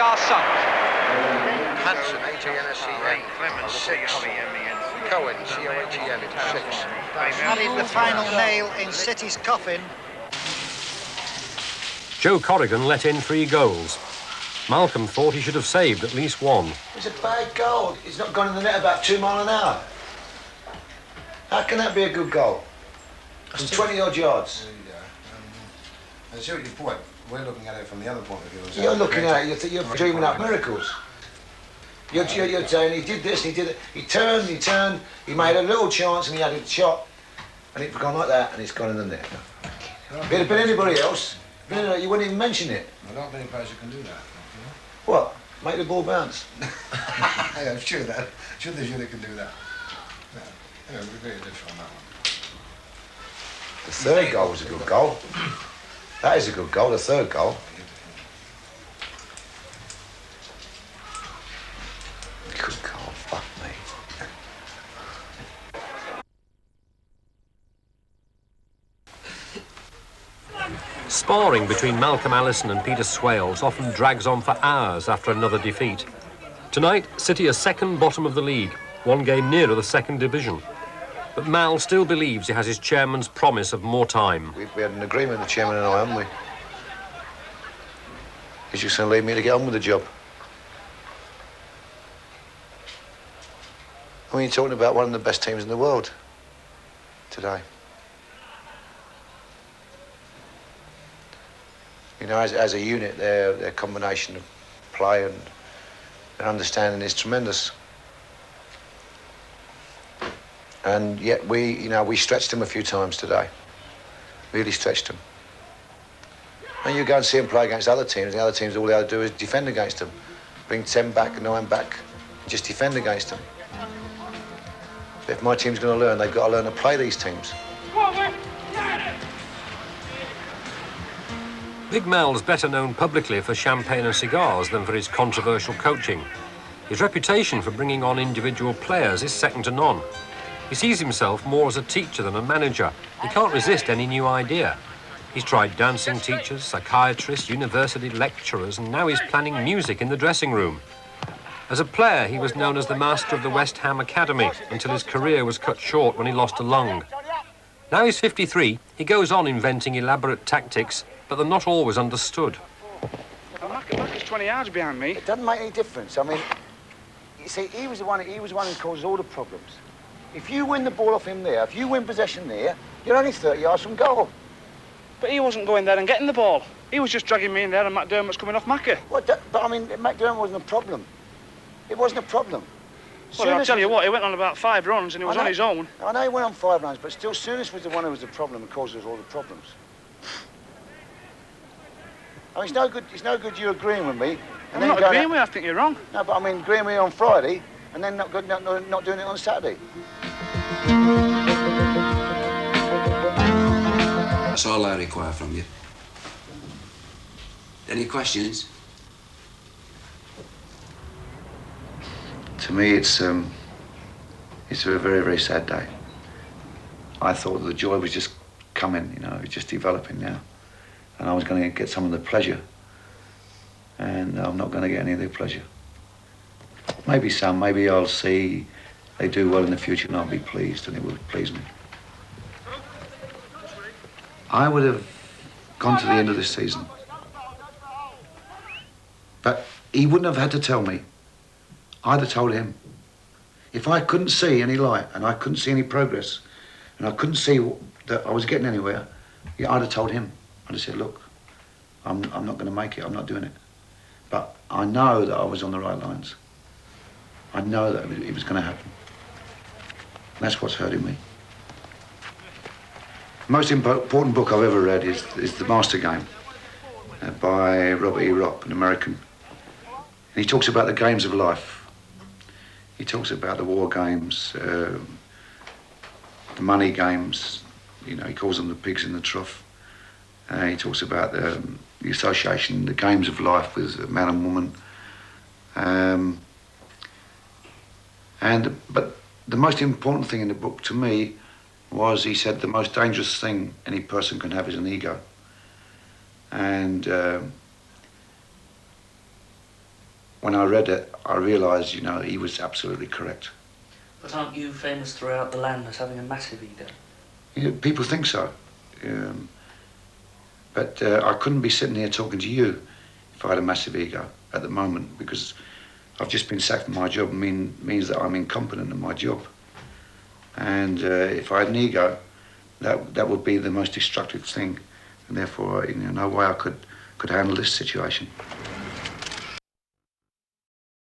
are sunk. Hanson, H-A-N-S-E-N, 6. Cohen, C-O-H-E-N, 6. That is the final nail in City's coffin. Joe Corrigan let in 3 goals. Malcolm thought he should have saved at least one. It's a bad goal. He's not gone in the net about 2 miles an hour. How can that be a good goal? From 20-odd yards. I see what your point. We're looking at it from the other point of view. You're looking at it, you're dreaming up miracles. You're saying he did this, he did it. He turned, he made a little chance and he had a shot. And it's gone like that and it's gone in the net. If it had been anybody else, you wouldn't even mention it. There are not many players who can do that. What? Make the ball bounce? Yeah, I'm sure that. Sure they can do that. Yeah, we're very different on that one. The third goal was a good goal. That is a good goal, the third goal. Good goal, fuck me. Sparring between Malcolm Allison and Peter Swales often drags on for hours after another defeat. Tonight, City are second bottom of the league, 1 game nearer the second division. But Mal still believes he has his chairman's promise of more time. We had an agreement, the chairman and I, haven't we? He's just going to leave me to get on with the job. I mean, you're talking about one of the best teams in the world today. You know, as a unit, their combination of play and their understanding is tremendous. And yet we stretched him a few times today. Really stretched him. And you go and see him play against other teams, and the other teams, all they have to do is defend against them. Bring 10 back and 9 back, just defend against them. But if my team's going to learn, they've got to learn to play these teams. Big Mal's better known publicly for champagne and cigars than for his controversial coaching. His reputation for bringing on individual players is second to none. He sees himself more as a teacher than a manager. He can't resist any new idea. He's tried dancing teachers, psychiatrists, university lecturers, and now he's planning music in the dressing room. As a player, he was known as the master of the West Ham Academy until his career was cut short when he lost a lung. Now he's 53, he goes on inventing elaborate tactics, but they're not always understood. Mac is 20 yards behind me. It doesn't make any difference. I mean, you see, he was the one who causes all the problems. If you win the ball off him there, if you win possession there, you're only 30 yards from goal. But he wasn't going there and getting the ball. He was just dragging me in there and McDermott's coming off Mackie. But I mean, McDermott wasn't a problem. It wasn't a problem. Well, I'll tell you what, he went on about 5 runs and he was on his own. I know he went on 5 runs, but still, Souness was the one who was the problem and caused us all the problems. I mean, it's no good you agreeing with me. And I'm not agreeing with you, I think you're wrong. No, but I mean, agreeing with me on Friday and then not doing it on Saturday. That's all I require from you. Any questions? To me, it's a very, very sad day. I thought the joy was just coming, you know, it was just developing now. And I was going to get some of the pleasure. And I'm not going to get any of the pleasure. Maybe some, maybe I'll see they do well in the future and I'll be pleased and it will please me. I would have gone to the end of this season. But he wouldn't have had to tell me. I'd have told him. If I couldn't see any light and I couldn't see any progress and I couldn't see that I was getting anywhere, yeah, I'd have told him. I'd have said, look, I'm not going to make it, I'm not doing it. But I know that I was on the right lines. I know that it was going to happen. And that's what's hurting me. The most important book I've ever read is The Master Game by Robert E. Ropp, an American. And he talks about the games of life. He talks about the war games, the money games, you know, he calls them the pigs in the trough. He talks about the association, the games of life with man and woman. But the most important thing in the book to me was, he said, the most dangerous thing any person can have is an ego. And when I read it, I realised, you know, he was absolutely correct. But aren't you famous throughout the land as having a massive ego? You know, people think so. But I couldn't be sitting here talking to you if I had a massive ego at the moment, because I've just been sacked from my job. Means that I'm incompetent in my job. And if I had an ego, that would be the most destructive thing, and therefore, you know, no way I could handle this situation.